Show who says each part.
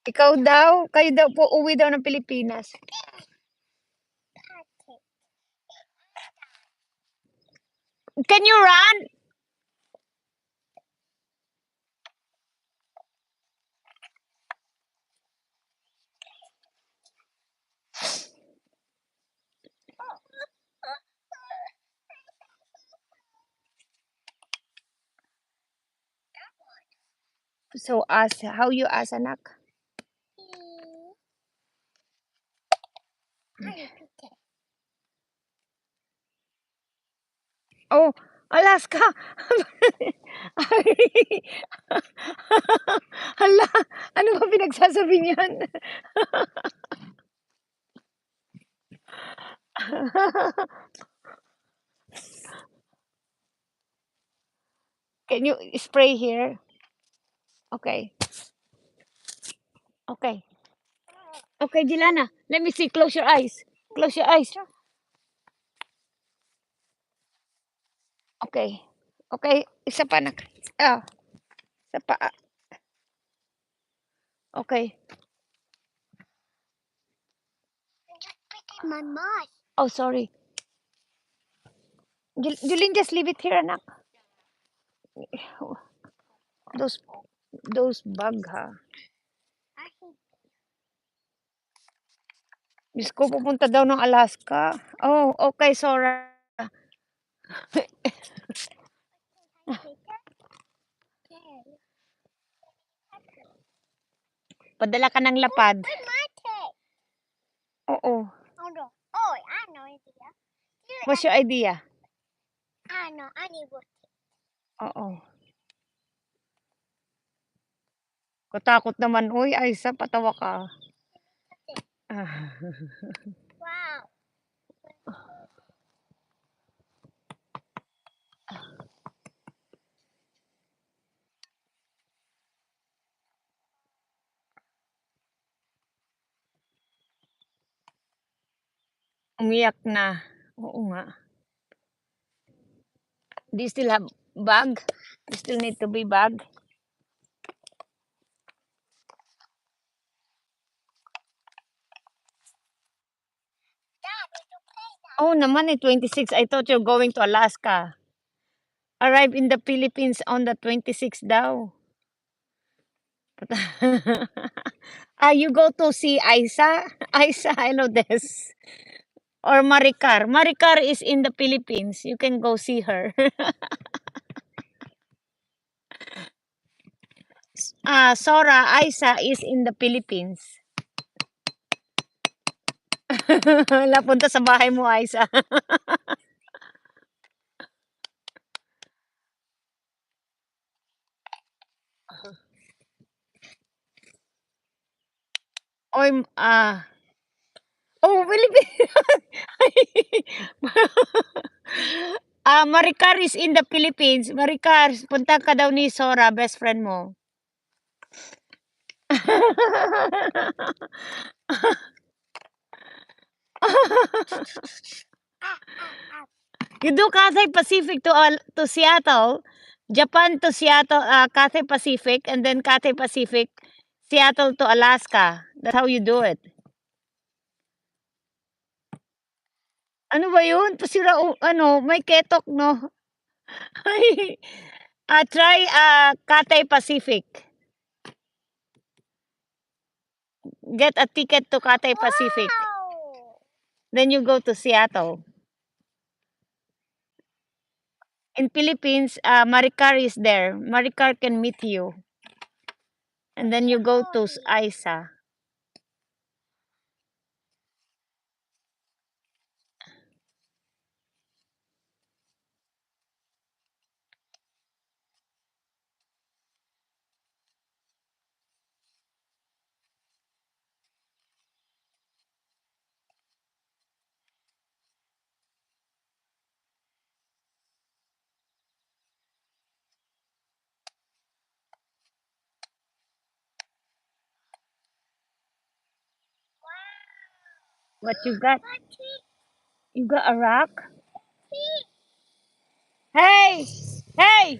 Speaker 1: Kayo daw po uwi daw ng Pilipinas. Can you run? So ask, how you ask anak? Oh, Alaska. Hala, ano ba pinagsasabi niyan? Can you spray here? Okay. Okay. Okay, Jilana. Let me see. Close your eyes. Close your eyes. Okay. Okay. Isa pa nak. Ah, isa pa. Okay.
Speaker 2: My mouth.
Speaker 1: Oh, sorry. Julin, just leave it here, anak. Those bug, ha? Diyos ko, pupunta daw ng Alaska. Oh, okay, Sora. Padala ka ng lapad. Oo.
Speaker 2: Oh, I know idea.
Speaker 1: What's your idea?
Speaker 2: I know. I need work.
Speaker 1: Oo. Katakot naman. Uy, Aisa, patawa ka. Ah.
Speaker 2: Wow.
Speaker 1: Umiyak na. Oo nga. Do you still have bag? You still need to be bag? Oh, naman eh, 26. I thought you're going to Alaska. Arrive in the Philippines on the 26th daw. You go to see Aisa? Aisa, I know this. Or Maricar. Maricar is in the Philippines. You can go see her. Sora, Aisa is in the Philippines. Lapunta sa bahay mo, Aisa. Oy, oh, Philippines. Maricar is in the Philippines. Maricar, punta ka daw ni Sora, best friend mo. You do Cathay Pacific to Seattle, Japan to Seattle, Cathay Pacific, and then Cathay Pacific, Seattle to Alaska. That's how you do it. Ano ba yun? Pasira, may ketok, no? Try Cathay Pacific. Get a ticket to Cathay Pacific.
Speaker 2: Wow.
Speaker 1: Then you go to Seattle. In Philippines, Maricar is there. Maricar can meet you. And then you go to Aisa. What you got? You got a rock? Hey! Hey!